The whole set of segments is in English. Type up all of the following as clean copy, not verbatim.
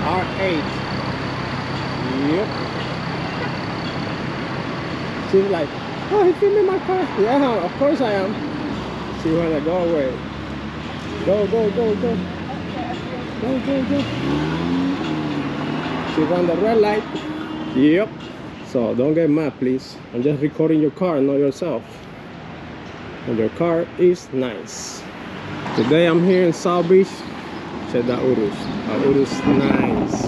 R8. Yep. She's like, oh, he's filming my car. Yeah, of course I am. She wanna go away. Go, go, go, go. Go, go, go. She's on the red light. Yep. So don't get mad, please. I'm just recording your car, not yourself. And your car is nice. Today I'm here in South Beach. Check that Urus. Urus is nice.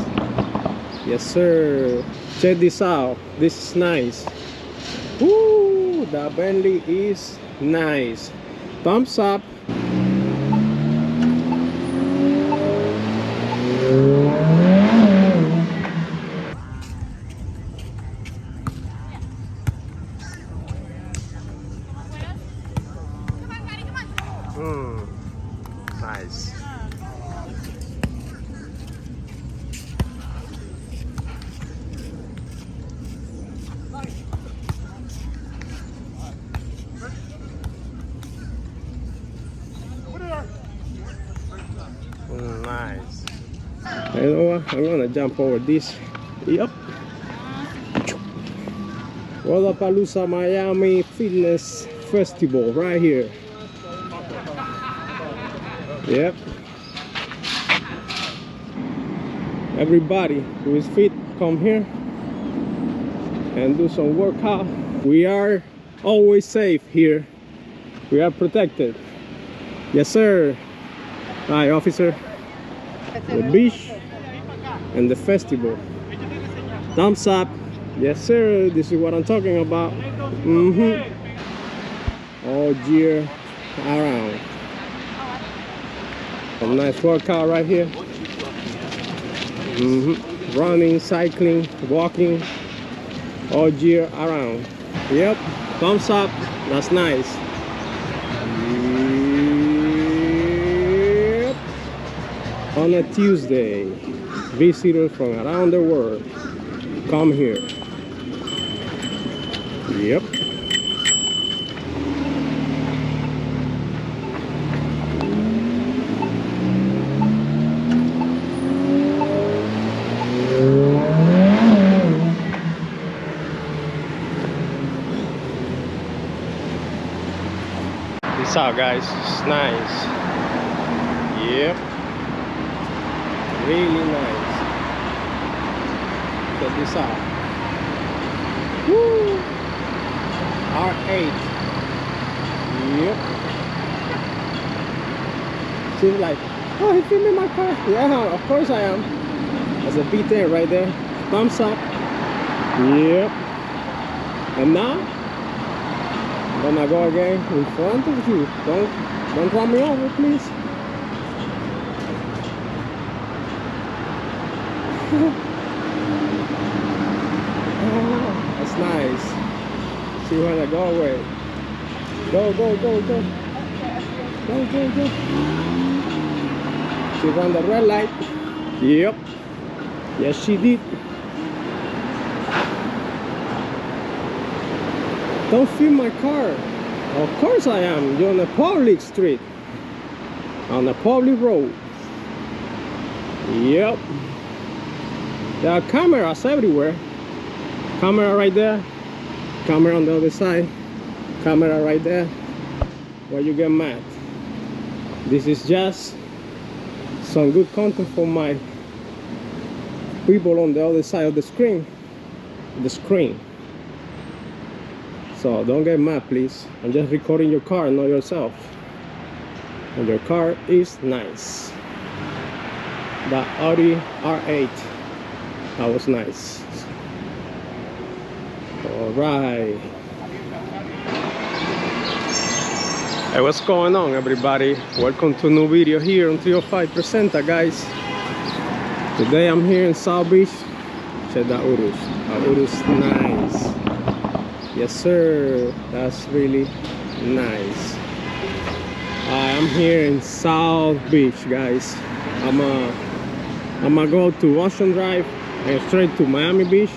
Yes, sir. Check this out. This is nice. Woo! The Bentley is nice. Thumbs up. Nice. Nice. You know what? I'm gonna jump over this. Yep. WODAPALOOZA Miami Fitness Festival right here. Yep. Everybody who is fit, come here and do some workout. We are always safe here. We are protected. Yes, sir. Hi, officer. The beach and the festival. Thumbs up. Yes, sir. This is what I'm talking about. All year around. A nice workout right here. Running, cycling, walking, all year around. Yep. Thumbs up. That's nice. Yep. On a Tuesday, visitors from around the world come here. Yep. This out, guys. It's nice. Yep. Really nice. Check this out. Woo! R8. Yep. She's like, oh, he's filming my car. Yeah, of course I am. There's a B10 right there. Thumbs up. Yep. And now I'm gonna go again in front of you. Don't run me over, please. Oh, that's nice. She wanna go away. Go, go, go, go. Go, go, go. She's on the red light. Yep. Yes, she did. Don't film my car. Of course I am. You're on a public street. On a public road. Yep. There are cameras everywhere. Camera right there. Camera on the other side. Camera right there. Why you get mad? This is just some good content for my people on the other side of the screen. So don't get mad, please. I'm just recording your car, not yourself. And your car is nice. The Audi R8. That was nice. Alright. Hey, what's going on, everybody? Welcome to a new video here on 305 Presenta, guys. Today I'm here in South Beach. Check that Urus. Urus is nice. Yes, sir. That's really nice. I'm here in South Beach, guys. I'm gonna go to Ocean Drive and straight to Miami Beach.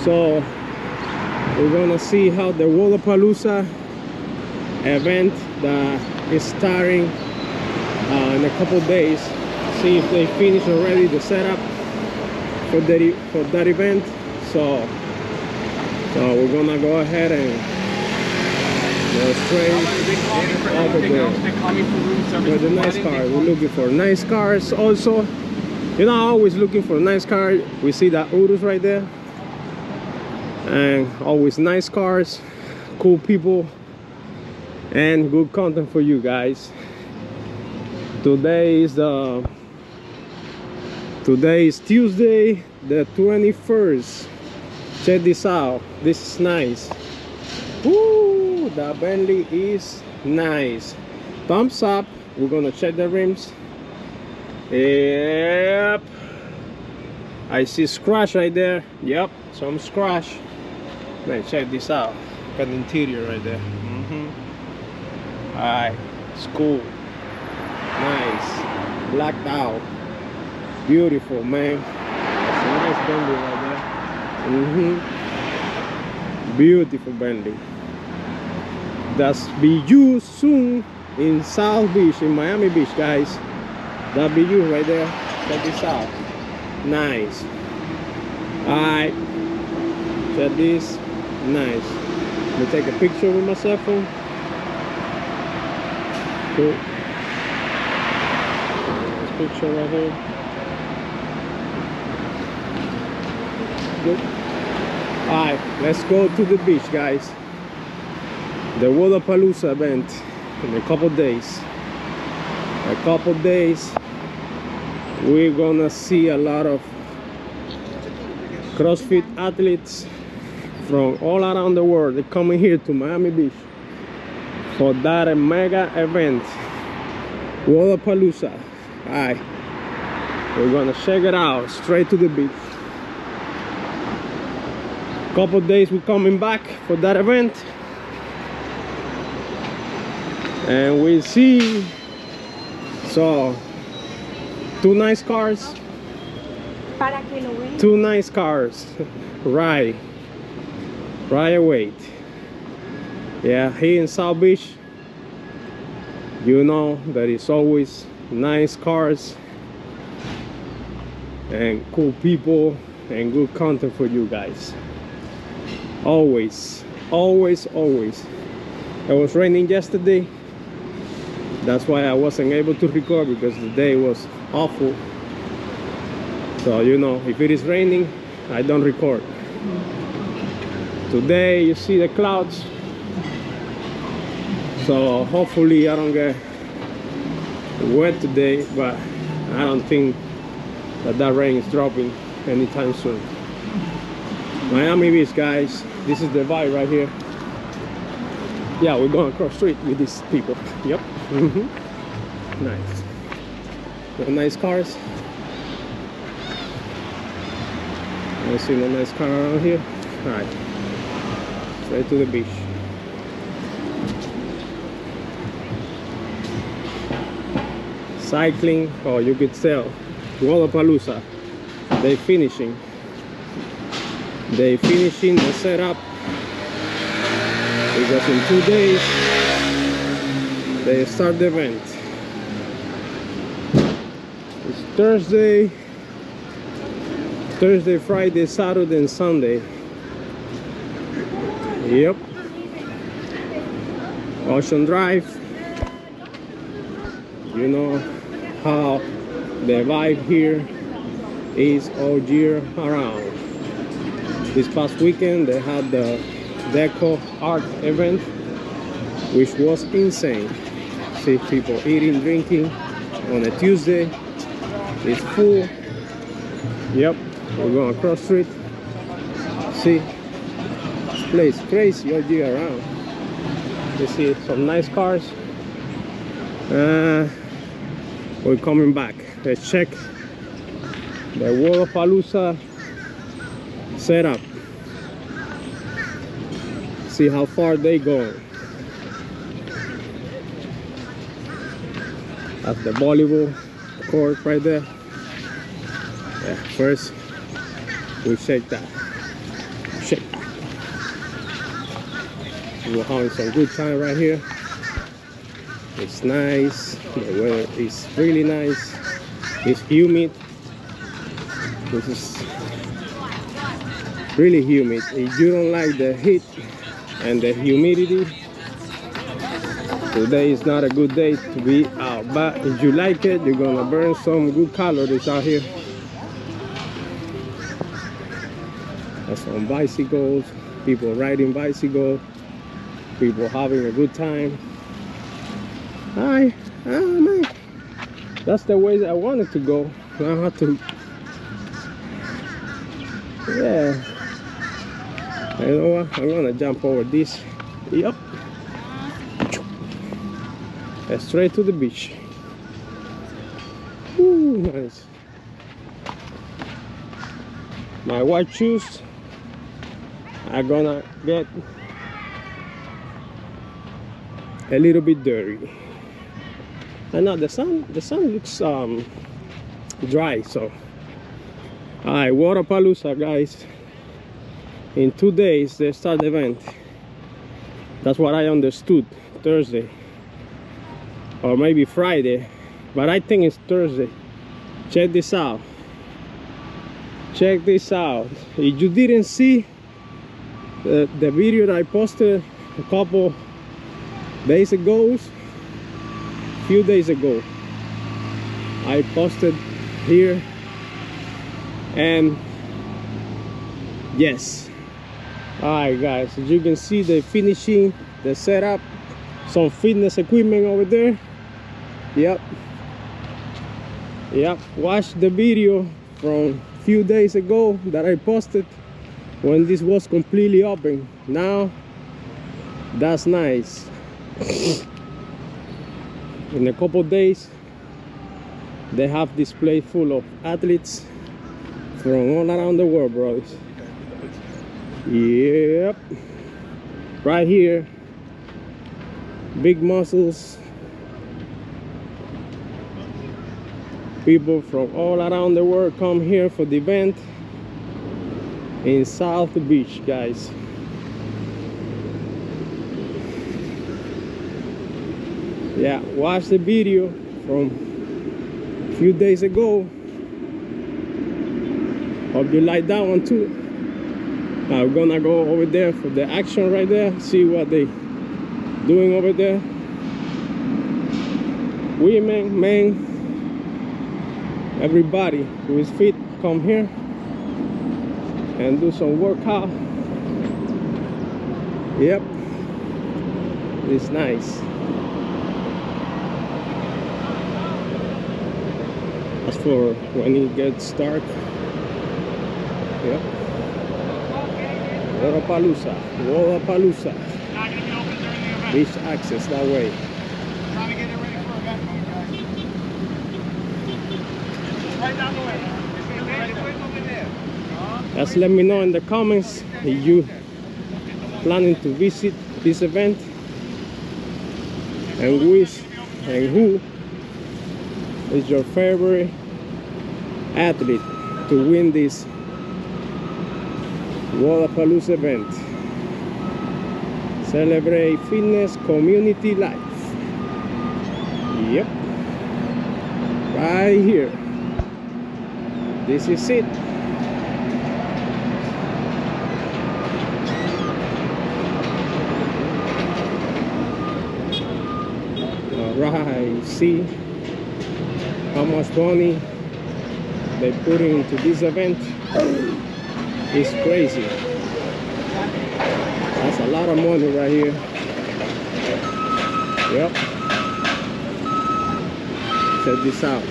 So we're gonna see how the WODAPALOOZA event that is starting in a couple days. see if they finished already the setup for that event. So we're gonna go ahead and go straight over there with the nice car. We're looking for nice cars also. You know, always looking for a nice car. We see that Urus right there, and always nice cars, cool people, and good content for you guys. Today is Tuesday the 21st. Check this out. This is nice. Woo, the Bentley is nice. Thumbs up. We're gonna check the rims. Yep, I see scratch right there. Yep, some scratch. Man, check this out. Got the interior right there. Alright, it's cool. Nice. Blacked out. Beautiful, man. That's a nice Bentley right there. Beautiful Bentley. That's be used soon in South Beach, in Miami Beach, guys. That be you right there. Check this out. Nice. Alright. Check this. Nice. Let me take a picture with my cell phone. Cool. This picture right here. Good. Alright, let's go to the beach, guys. The WODAPALOOZA event in a couple days. We're gonna see a lot of CrossFit athletes from all around the world. They're coming here to Miami Beach for that mega event, WODAPALOOZA. Alright, we're gonna check it out. Straight to the beach. Couple days we're coming back for that event, and we'll see. So, two nice cars. Two nice cars. Right away. Yeah, here in South Beach, you know that it's always nice cars and cool people and good content for you guys. Always. It was raining yesterday. That's why I wasn't able to record, because the day was awful. So, you know, if it is raining, I don't record. Today you see the clouds, so hopefully I don't get wet today, but I don't think that rain is dropping anytime soon. Miami Beach, guys. This is the vibe right here. Yeah, we're going across the street with these people. Yep. Nice. Got nice cars. I see no nice car around here. Alright. Straight to the beach. Cycling, oh, you could tell. WODAPALOOZA. They finishing the setup, because in 2 days they start the event. It's Thursday, Friday, Saturday and Sunday. Yep. Ocean Drive. You know how the vibe here is all year around. This past weekend they had the Deco Art event, which was insane. See people eating, drinking on a Tuesday. It's full. Yep, we're going across the street. See, this place crazy all year around. You see some nice cars. We're coming back. Let's check the WODAPALOOZA setup. See how far they go. That's the volleyball court right there. Yeah, first we shake that. Shake. We're having some good time right here. It's nice. The weather is really nice. It's humid. This is really humid. If you don't like the heat and the humidity, today is not a good day to be out. But if you like it, you're gonna burn some good calories out here. There's some bicycles, people riding bicycles, people having a good time. Hi, oh man, that's the way I wanted to go. I have to, yeah. You know what? I'm gonna jump over this. Yep. Straight to the beach. Ooh, nice. My white shoes are gonna get a little bit dirty. And now the sun looks dry. So, all right, WODAPALOOZA, guys. In 2 days they start the event. That's what I understood. Thursday or maybe Friday, but I think it's Thursday. Check this out. Check this out. If you didn't see the video that I posted a couple days ago, few days ago, I posted here, and yes, all right guys, as you can see, the finishing, the setup, some fitness equipment over there. Yep, watch the video from few days ago that I posted when this was completely open. Now that's nice. In a couple days they have display full of athletes from all around the world, brothers. Yep, right here, big muscles, people from all around the world come here for the event in South Beach, guys. Yeah, watch the video from a few days ago. Hope you like that one too. I'm gonna go over there for the action right there, see what they doing over there. Women, men, everybody who is fit, come here and do some workout. Yep, it's nice. As for when it gets dark, yep. WODAPALOOZA. Beach access that way. Just let me know in the comments if you planning to visit this event, and who is your favorite athlete to win this WODAPALOOZA event. Celebrate fitness community life. Yep, right here. This is it. Alright, see how much money they put into this event. It's crazy. That's a lot of money right here. Yep. Check this out.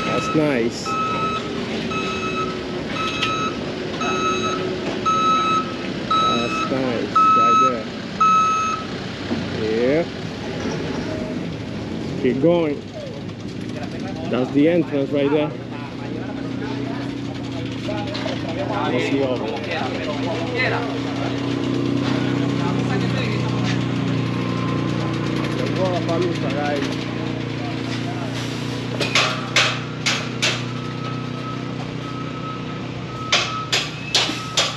That's nice. That's nice right there. Yep. Keep going. That's the entrance right there. Let's see over. WODAPALOOZA, guys.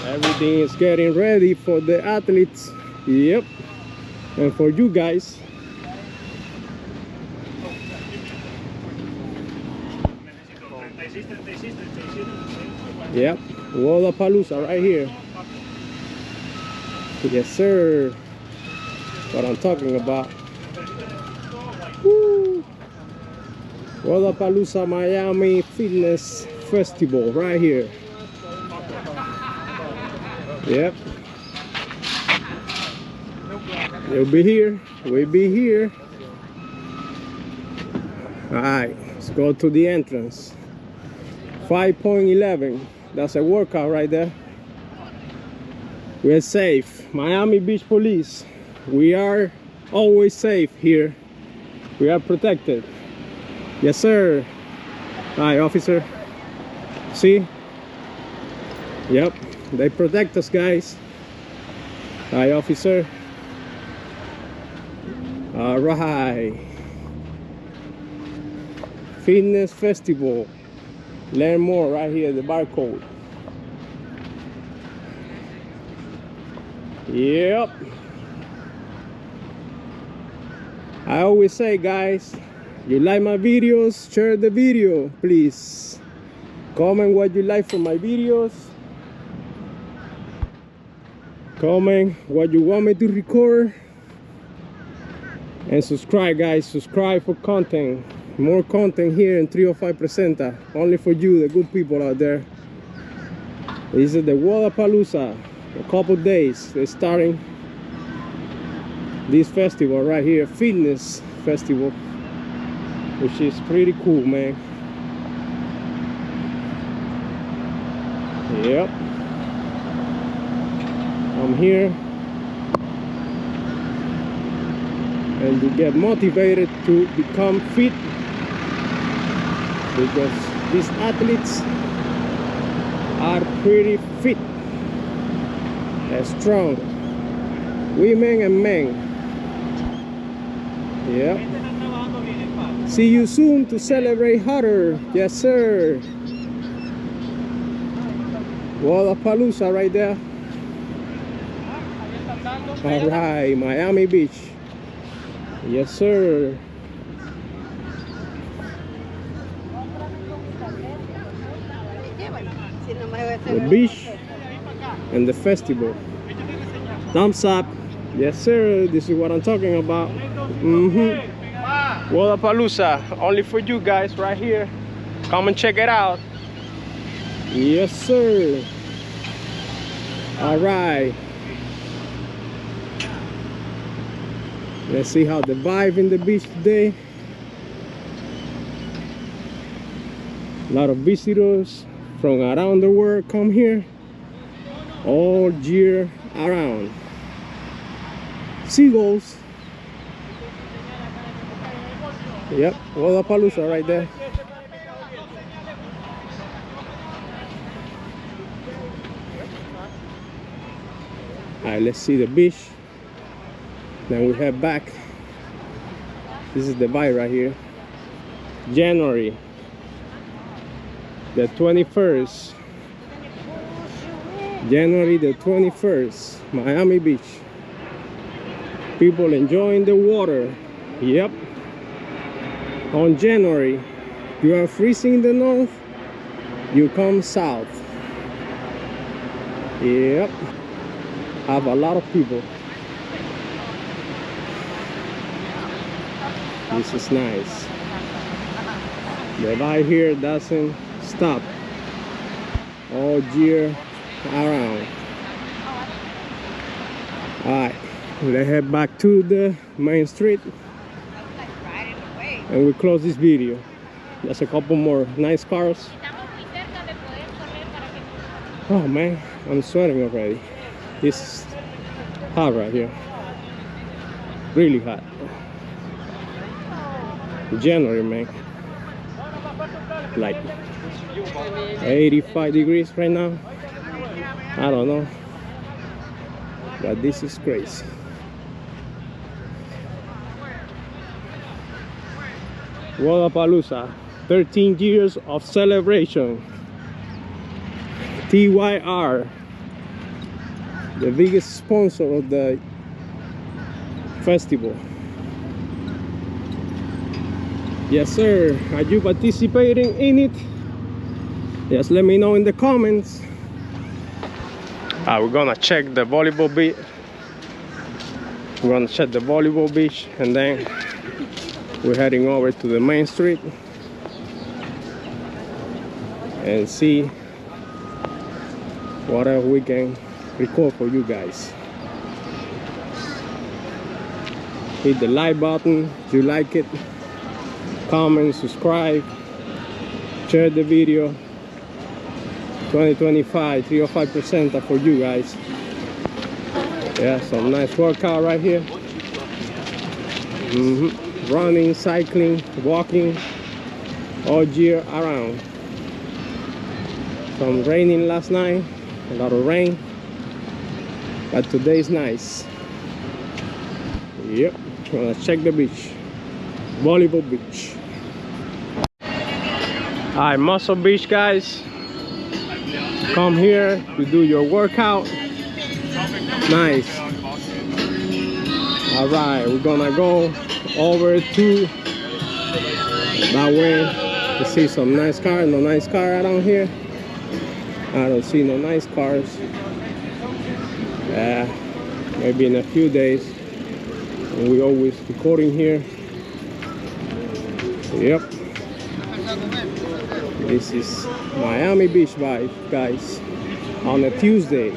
Everything is getting ready for the athletes. Yep. And for you guys. Yep, WODAPALOOZA right here. Yes, sir. What I'm talking about. Woo. WODAPALOOZA Miami Fitness Festival right here. Yep. You'll be here. We'll be here. Alright, let's go to the entrance. 5.11. That's a workout right there. We're safe. Miami Beach Police. We are always safe here. We are protected. Yes, sir. Hi, officer. See? Yep, they protect us, guys. Hi, officer. All right. Fitness Festival. Learn more right here, the barcode. Yep. I always say, guys, you like my videos, share the video, please. Comment what you like from my videos. Comment what you want me to record. And subscribe, guys. Subscribe for content. More content here in 305 Presenta. Only for you, the good people out there. This is the WODAPALOOZA. A couple days they're starting this festival right here, fitness festival, which is pretty cool, man. Yep, I'm here and you get motivated to become fit, because these athletes are pretty fit and strong, women and men. Yep. See you soon to celebrate harder. Yes, sir. WODAPALOOZA right there. All right, Miami Beach. Yes, sir. The beach and the festival. Thumbs up. Yes, sir. This is what I'm talking about. WODAPALOOZA, only for you guys right here. Come and check it out. Yes, sir. All right. Let's see how the vibe in the beach today. A lot of visitors from around the world come here all year around. Seagulls. Yep, WODAPALOOZA right there. Alright, let's see the beach. Then we head back. This is the vibe right here. January the 21st. January the 21st, Miami Beach. People enjoying the water. Yep. On January, you are freezing in the north, you come south. Yep. Have a lot of people. This is nice. The vibe here doesn't stop all year around. Alright, let's head back to the main street and we close this video. There's a couple more nice cars. Oh man, I'm sweating already. It's hot right here. Really hot. January, man. Like 85 degrees right now. I don't know, but this is crazy. WODAPALOOZA, 13 years of celebration. TYR, the biggest sponsor of the festival. Yes, sir. Are you participating in it? Just let me know in the comments. We're gonna check the volleyball beach. We're gonna check the volleyball beach, and then we're heading over to the main street and see whatever we can record for you guys. Hit the like button if you like it, comment, subscribe, share the video. 2025 305% for you guys. Yeah, some nice workout right here. Running, cycling, walking all year around. Some raining last night, a lot of rain, but today's nice. Yep, let's check the beach, volleyball beach. Alright, Muscle Beach, guys. Come here to do your workout. Nice. Alright, we're gonna go over to that way to see some nice cars. No nice car around here. I don't see no nice cars. Maybe in a few days. And we always recording here. Yep. This is Miami Beach vibe, guys. On a Tuesday.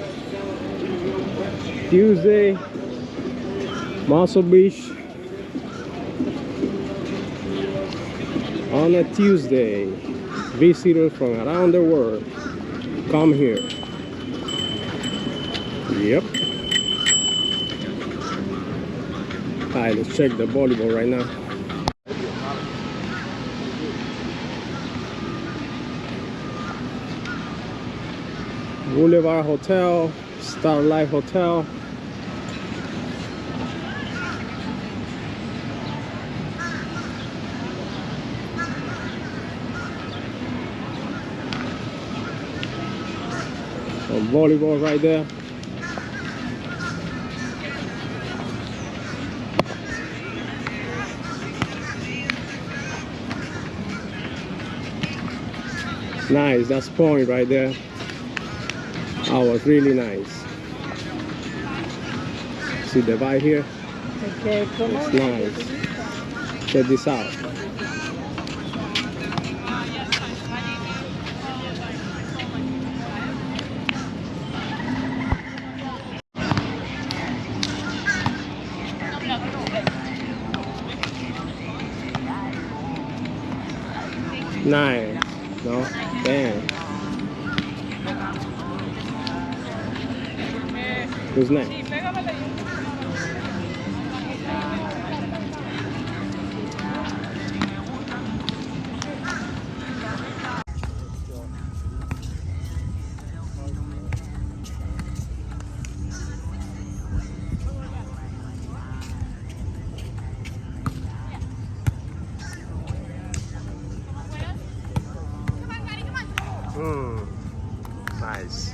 Muscle Beach. On a Tuesday. Visitors from around the world come here. Yep. Alright, let's check the volleyball right now. Boulevard Hotel, Starlight Hotel. Some volleyball right there. Nice, that's point right there. That was really nice. See the vibe here? It's nice. Check this out. Nice. No? Damn. Who's next? Nice.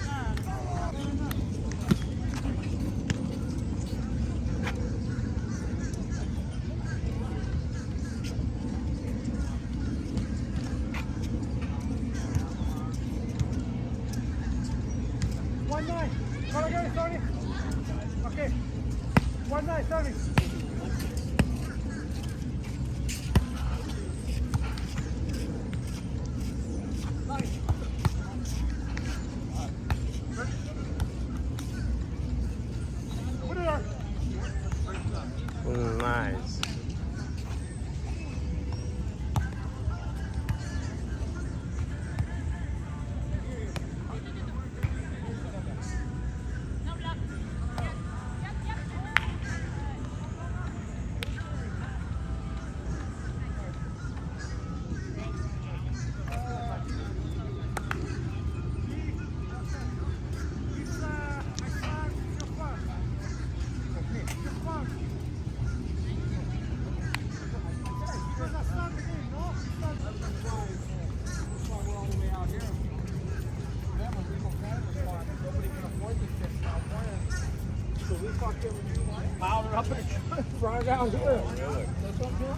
One nine. Go again, Tony. Okay. 1-9, Tony. Nice. Pound it up and fry down here. That's what I'm doing.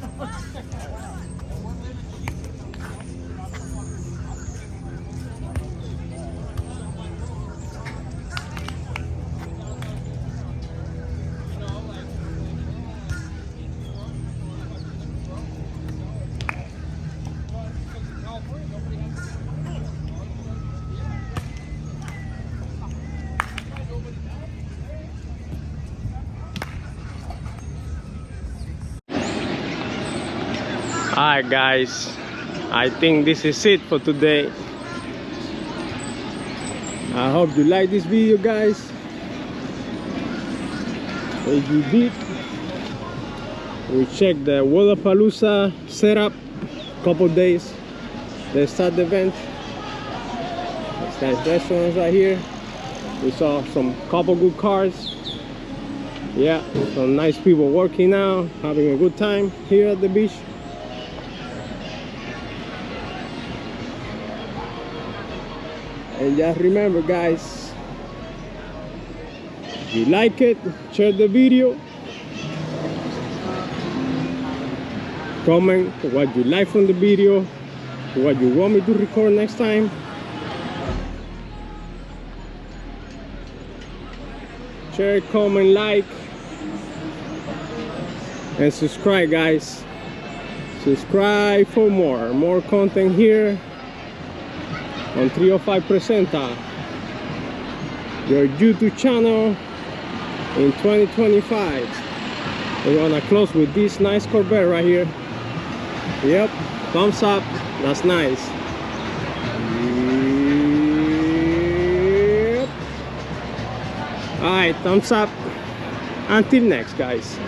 Alright guys, I think this is it for today. I hope you like this video, guys. If you did, we checked the WODAPALOOZA setup couple days. They start the event. This nice restaurants right here. We saw some couple good cars. Yeah, some nice people working out, having a good time here at the beach. And just remember, guys, if you like it, share the video, comment what you like from the video, what you want me to record next time. Share, comment, like, and subscribe, guys. Subscribe for more content here on 305 Presenta, your YouTube channel in 2025. We're gonna close with this nice Corvette right here. Yep, thumbs up. That's nice. Yep. Alright, thumbs up. Until next, guys.